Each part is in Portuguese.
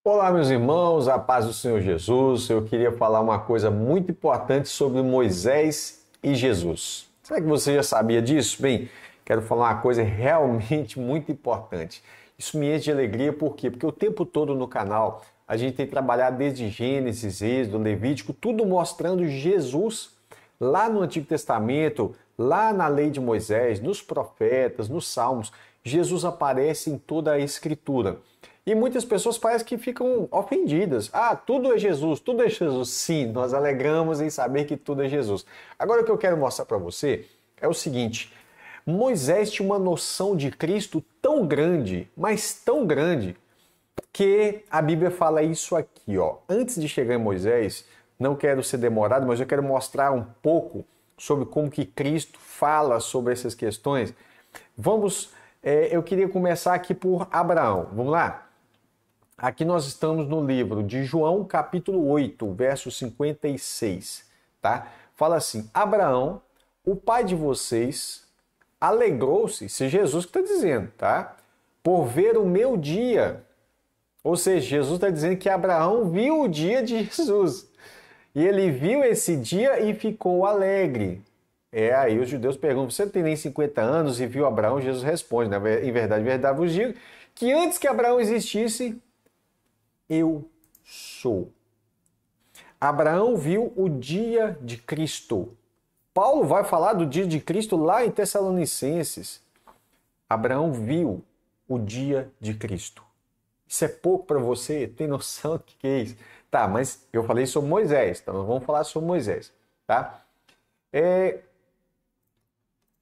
Olá, meus irmãos, a paz do Senhor Jesus. Eu queria falar uma coisa muito importante sobre Moisés e Jesus. Será que você já sabia disso? Bem, quero falar uma coisa realmente muito importante. Isso me enche de alegria, por quê? Porque o tempo todo no canal a gente tem trabalhado desde Gênesis, Êxodo, Levítico, tudo mostrando Jesus lá no Antigo Testamento, lá na lei de Moisés, nos profetas, nos Salmos. Jesus aparece em toda a Escritura. E muitas pessoas parecem que ficam ofendidas. Ah, tudo é Jesus, tudo é Jesus. Sim, nós alegramos em saber que tudo é Jesus. Agora o que eu quero mostrar para você é o seguinte: Moisés tinha uma noção de Cristo tão grande, mas tão grande, que a Bíblia fala isso aqui, ó. Antes de chegar em Moisés, não quero ser demorado, mas eu quero mostrar um pouco sobre como que Cristo fala sobre essas questões. Eu queria começar aqui por Abraão. Vamos lá? Aqui nós estamos no livro de João, capítulo 8, verso 56, tá? Fala assim: Abraão, o pai de vocês, alegrou-se, se Jesus que está dizendo, tá? Por ver o meu dia. Ou seja, Jesus está dizendo que Abraão viu o dia de Jesus. E ele viu esse dia e ficou alegre. Aí os judeus perguntam: você não tem nem 50 anos e viu Abraão? Jesus responde: em verdade vos digo que antes que Abraão existisse, eu sou. Abraão viu o dia de Cristo. Paulo vai falar do dia de Cristo lá em Tessalonicenses. Abraão viu o dia de Cristo. Isso é pouco para você? Tem noção do que é isso? Tá, mas eu falei sobre Moisés, então nós vamos falar sobre Moisés, tá?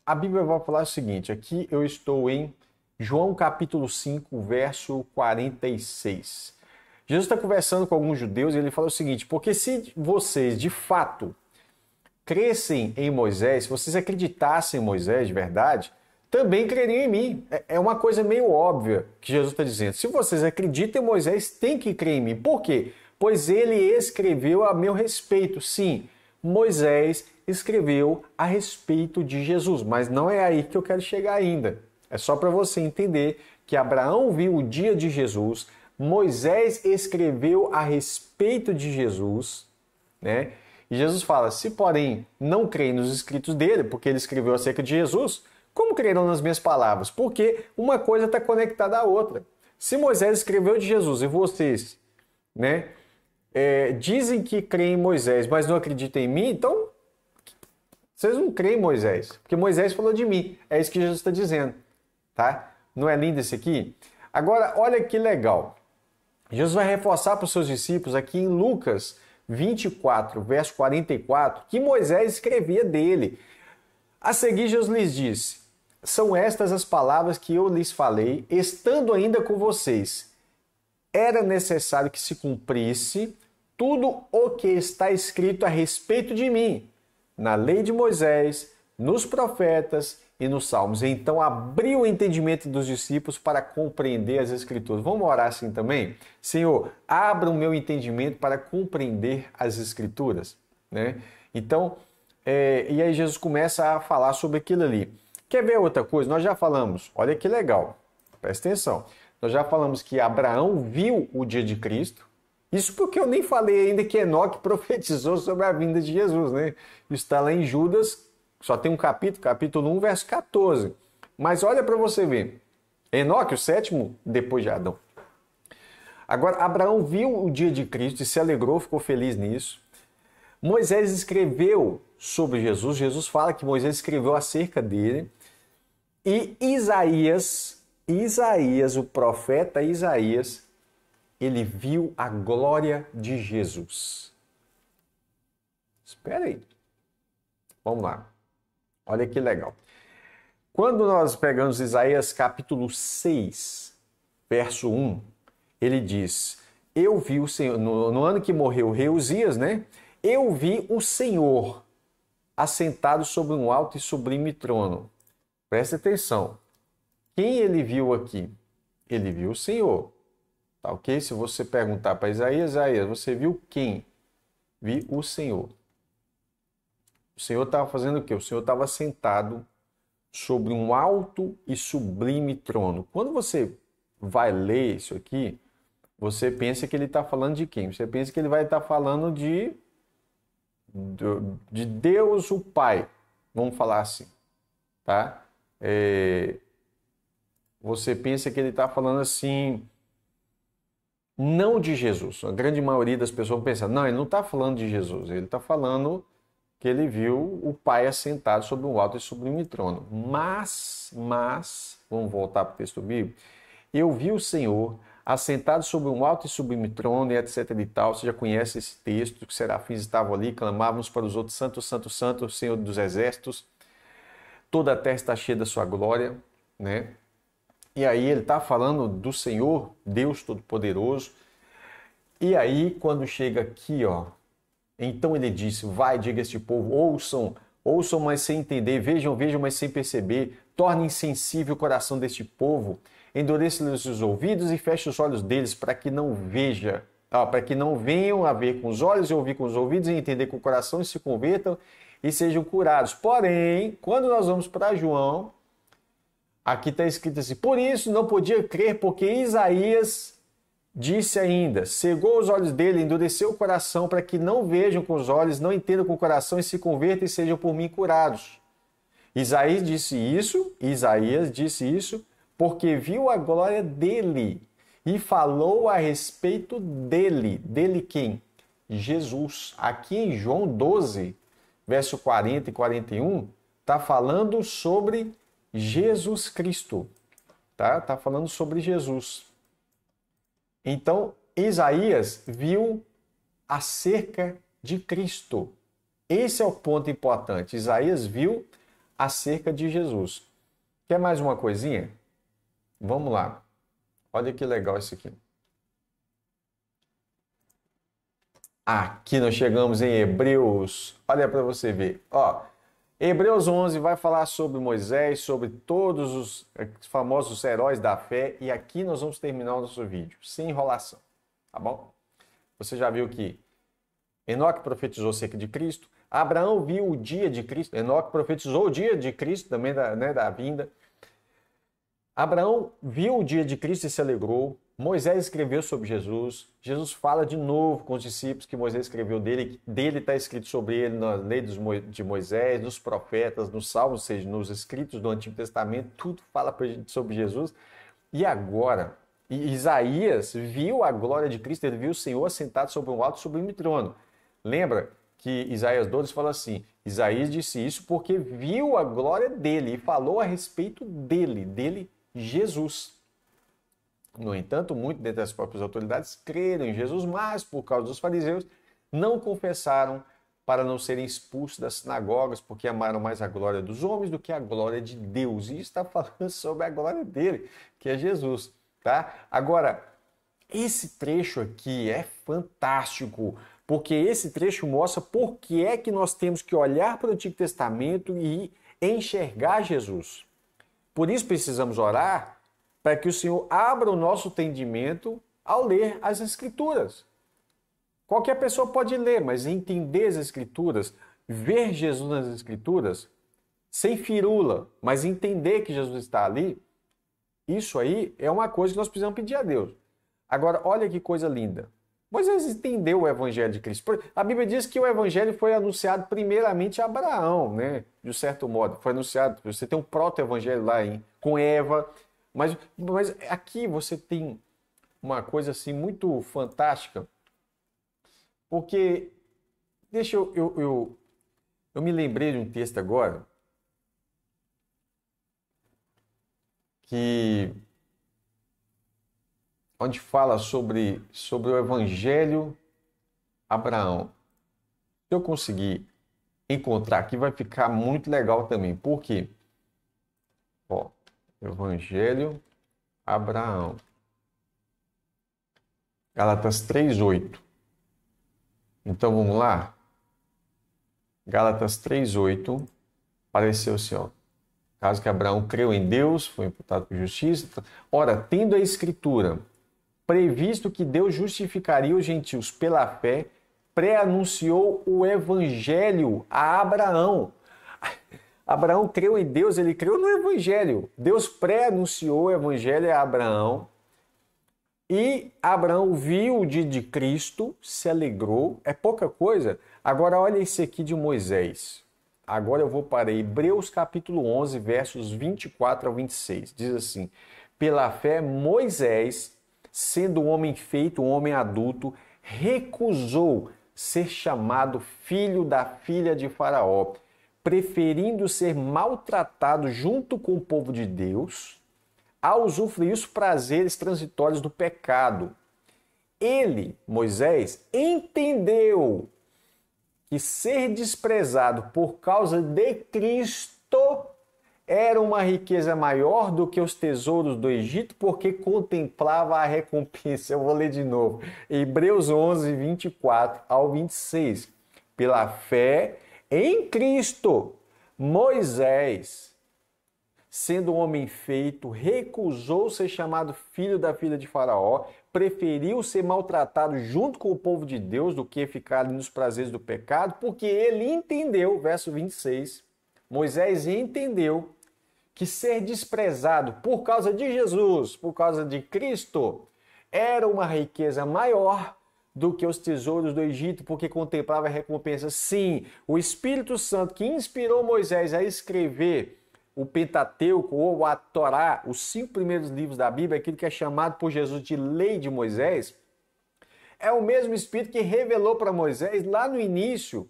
A Bíblia vai falar o seguinte, aqui eu estou em João capítulo 5, verso 46. Jesus está conversando com alguns judeus e ele fala o seguinte: porque se vocês de fato crescem em Moisés, se vocês acreditassem em Moisés de verdade, também creriam em mim. É uma coisa meio óbvia que Jesus está dizendo. Se vocês acreditam em Moisés, tem que crer em mim. Por quê? Pois ele escreveu a meu respeito. Sim, Moisés escreveu a respeito de Jesus, mas não é aí que eu quero chegar ainda. É só para você entender que Abraão viu o dia de Jesus, Moisés escreveu a respeito de Jesus, né? E Jesus fala: se porém não creem nos escritos dele, porque ele escreveu acerca de Jesus, como crerão nas minhas palavras? Porque uma coisa está conectada à outra. Se Moisés escreveu de Jesus e vocês, né, dizem que creem em Moisés, mas não acreditam em mim, então vocês não creem em Moisés, porque Moisés falou de mim. É isso que Jesus está dizendo, tá? Não é lindo esse aqui? Agora, olha que legal. Jesus vai reforçar para os seus discípulos aqui em Lucas 24, verso 44, que Moisés escrevia dele. A seguir, Jesus lhes disse: são estas as palavras que eu lhes falei, estando ainda com vocês. Era necessário que se cumprisse tudo o que está escrito a respeito de mim, na lei de Moisés, nos profetas e nos salmos. Então abriu o entendimento dos discípulos para compreender as Escrituras. Vamos orar assim também? Senhor, abra o meu entendimento para compreender as Escrituras, né? Então, e aí Jesus começa a falar sobre aquilo ali. Quer ver outra coisa? Nós já falamos, olha que legal, presta atenção. Nós já falamos que Abraão viu o dia de Cristo. Isso porque eu nem falei ainda que Enoque profetizou sobre a vinda de Jesus, né? Isso está lá em Judas, só tem um capítulo, capítulo 1, verso 14. Mas olha para você ver. Enoque, o sétimo, depois de Adão. Agora, Abraão viu o dia de Cristo e se alegrou, ficou feliz nisso. Moisés escreveu sobre Jesus. Jesus fala que Moisés escreveu acerca dele. E Isaías, o profeta Isaías, ele viu a glória de Jesus. Espera aí. Vamos lá. Olha que legal. Quando nós pegamos Isaías capítulo 6, verso 1, ele diz: eu vi o Senhor, no ano que morreu o rei Uzias, né? Eu vi o Senhor assentado sobre um alto e sublime trono. Presta atenção. Quem ele viu aqui? Ele viu o Senhor. Tá ok? Se você perguntar para Isaías, você viu quem? Vi o Senhor. O Senhor estava fazendo o quê? O Senhor estava sentado sobre um alto e sublime trono. Quando você vai ler isso aqui, você pensa que ele está falando de quem? Você pensa que ele vai estar falando de Deus o Pai, vamos falar assim, tá? Você pensa que ele está falando assim, não de Jesus. A grande maioria das pessoas pensa, não, ele não está falando de Jesus, ele está falando que ele viu o Pai assentado sobre um alto e sublime trono. Mas, vamos voltar para o texto bíblico, eu vi o Senhor assentado sobre um alto e sublime trono, e etc e tal. Você já conhece esse texto, que serafins estavam ali, clamavam uns para os outros, santo, santo, santo, Senhor dos exércitos. Toda a terra está cheia da sua glória, né? E aí ele está falando do Senhor, Deus Todo-Poderoso. E aí, quando chega aqui, ó, então ele disse, vai, diga a este povo, ouçam, mas sem entender, vejam, mas sem perceber, torne insensível o coração deste povo, endureça-lhes os ouvidos e feche os olhos deles, para que não para que não venham a ver com os olhos e ouvir com os ouvidos e entender com o coração e se convertam e sejam curados. Porém, quando nós vamos para João, aqui está escrito assim, por isso não podia crer, porque Isaías disse ainda, cegou os olhos dele, endureceu o coração, para que não vejam com os olhos, não entendam com o coração e se convertam e sejam por mim curados. Isaías disse isso, porque viu a glória dele e falou a respeito dele. Dele quem? Jesus. Aqui em João 12, verso 40 e 41, está falando sobre Jesus Cristo. Tá falando sobre Jesus. Então, Isaías viu acerca de Cristo. Esse é o ponto importante. Isaías viu acerca de Jesus. Quer mais uma coisinha? Vamos lá. Olha que legal isso aqui. Aqui nós chegamos em Hebreus. Olha para você ver. Ó, Hebreus 11 vai falar sobre Moisés, sobre todos os famosos heróis da fé. E aqui nós vamos terminar o nosso vídeo, sem enrolação. Tá bom? Você já viu que Enoque profetizou acerca de Cristo. Abraão viu o dia de Cristo. Enoque profetizou o dia de Cristo, também da vinda. Abraão viu o dia de Cristo e se alegrou. Moisés escreveu sobre Jesus. Jesus fala de novo com os discípulos que Moisés escreveu dele. Dele está escrito sobre ele na lei de Moisés, nos profetas, nos salmos, ou seja, nos escritos do Antigo Testamento. Tudo fala sobre Jesus. E agora, Isaías viu a glória de Cristo. Ele viu o Senhor assentado sobre um alto e sublime trono. Lembra que Isaías 12 fala assim, Isaías disse isso porque viu a glória dele e falou a respeito dele, Jesus. No entanto, muitos dentre as próprias autoridades creram em Jesus, mas por causa dos fariseus, não confessaram para não serem expulsos das sinagogas, porque amaram mais a glória dos homens do que a glória de Deus. E isso está falando sobre a glória dele, que é Jesus. Tá? Agora, esse trecho aqui é fantástico, porque esse trecho mostra por que é que nós temos que olhar para o Antigo Testamento e enxergar Jesus. Por isso precisamos orar para que o Senhor abra o nosso entendimento ao ler as Escrituras. Qualquer pessoa pode ler, mas entender as Escrituras, ver Jesus nas Escrituras, sem firula, mas entender que Jesus está ali, isso aí é uma coisa que nós precisamos pedir a Deus. Agora, olha que coisa linda. Moisés entendeu o Evangelho de Cristo. A Bíblia diz que o Evangelho foi anunciado primeiramente a Abraão, né? De certo modo. Foi anunciado, você tem um proto-evangelho lá com Eva, mas aqui você tem uma coisa assim muito fantástica, porque, eu me lembrei de um texto agora, onde fala sobre o Evangelho Abraão. Se eu conseguir encontrar aqui, vai ficar muito legal também. Por quê? Ó, Evangelho Abraão. Gálatas 3:8. Então vamos lá? Gálatas 3:8. Apareceu assim, ó. Caso que Abraão creu em Deus, foi imputado por justiça. Ora, tendo a Escritura previsto que Deus justificaria os gentios pela fé, pré-anunciou o Evangelho a Abraão. Abraão creu em Deus, ele creu no Evangelho. Deus pré-anunciou o Evangelho a Abraão E Abraão viu o dia de Cristo, se alegrou. É pouca coisa. Agora olha esse aqui de Moisés. Agora eu vou para Hebreus capítulo 11, versos 24 ao 26. Diz assim: pela fé, Moisés, sendo um homem feito, um homem adulto, recusou ser chamado filho da filha de Faraó, preferindo ser maltratado junto com o povo de Deus, a usufruir os prazeres transitórios do pecado. Ele, Moisés, entendeu que ser desprezado por causa de Cristo era uma riqueza maior do que os tesouros do Egito, porque contemplava a recompensa. Eu vou ler de novo. Hebreus 11, 24 ao 26. Pela fé em Cristo, Moisés, sendo um homem feito, recusou ser chamado filho da filha de Faraó, preferiu ser maltratado junto com o povo de Deus do que ficar ali nos prazeres do pecado, porque ele entendeu, verso 26, Moisés entendeu que ser desprezado por causa de Jesus, por causa de Cristo, era uma riqueza maior do que os tesouros do Egito, porque contemplava a recompensa. Sim, o Espírito Santo que inspirou Moisés a escrever o Pentateuco ou a Torá, os 5 primeiros livros da Bíblia, aquilo que é chamado por Jesus de Lei de Moisés, é o mesmo Espírito que revelou para Moisés lá no início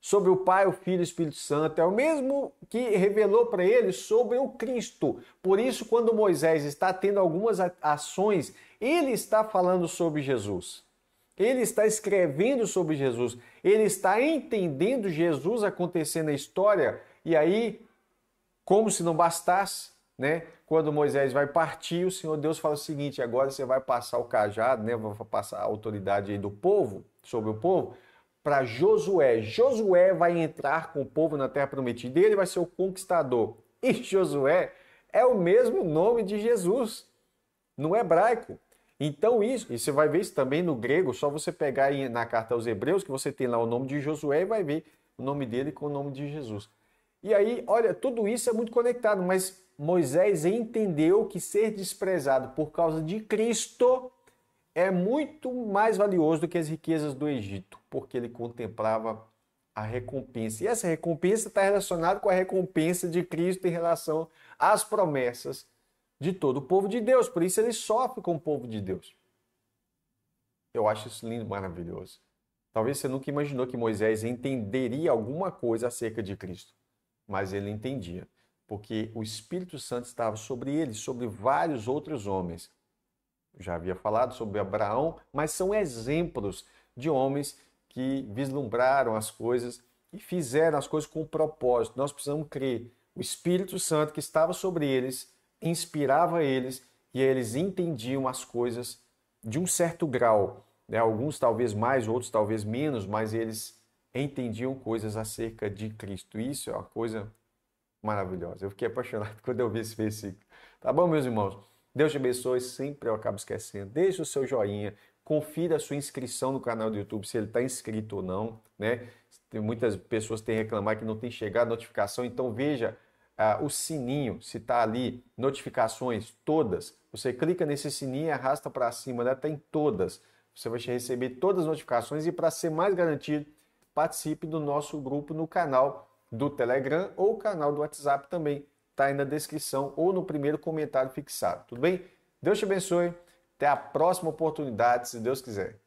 sobre o Pai, o Filho e o Espírito Santo. É o mesmo que revelou para ele sobre o Cristo. Por isso, quando Moisés está tendo algumas ações, ele está falando sobre Jesus. Ele está escrevendo sobre Jesus. Ele está entendendo Jesus acontecendo na história. E aí, como se não bastasse, né? Quando Moisés vai partir, o Senhor Deus fala o seguinte: agora você vai passar o cajado, né? Vai passar a autoridade aí do povo, sobre o povo, para Josué. Josué vai entrar com o povo na terra prometida. Ele vai ser o conquistador. E Josué é o mesmo nome de Jesus no hebraico. Então isso, e você vai ver isso também no grego, só você pegar aí na carta aos Hebreus, que você tem lá o nome de Josué e vai ver o nome dele com o nome de Jesus. E aí, olha, tudo isso é muito conectado, mas Moisés entendeu que ser desprezado por causa de Cristo é muito mais valioso do que as riquezas do Egito, porque ele contemplava a recompensa. E essa recompensa está relacionada com a recompensa de Cristo em relação às promessas de todo o povo de Deus. Por isso ele sofre com o povo de Deus. Eu acho isso lindo, maravilhoso. Talvez você nunca imaginou que Moisés entenderia alguma coisa acerca de Cristo. Mas ele entendia, porque o Espírito Santo estava sobre ele, sobre vários outros homens. Eu já havia falado sobre Abraão, mas são exemplos de homens que vislumbraram as coisas e fizeram as coisas com propósito. Nós precisamos crer. O Espírito Santo que estava sobre eles, inspirava eles e eles entendiam as coisas de um certo grau. Né? Alguns talvez mais, outros talvez menos, mas eles entendiam coisas acerca de Cristo. Isso é uma coisa maravilhosa. Eu fiquei apaixonado quando eu vi esse versículo. Tá bom, meus irmãos? Deus te abençoe. Sempre eu acabo esquecendo. Deixe o seu joinha. Confira a sua inscrição no canal do YouTube, se ele está inscrito ou não. Né? Muitas pessoas têm reclamado que não tem chegado notificação. Então veja o sininho, se está ali, notificações, todas. Você clica nesse sininho e arrasta para cima. Está em todas. Você vai receber todas as notificações. E para ser mais garantido, participe do nosso grupo no canal do Telegram ou canal do WhatsApp também. Está aí na descrição ou no primeiro comentário fixado. Tudo bem? Deus te abençoe. Até a próxima oportunidade, se Deus quiser.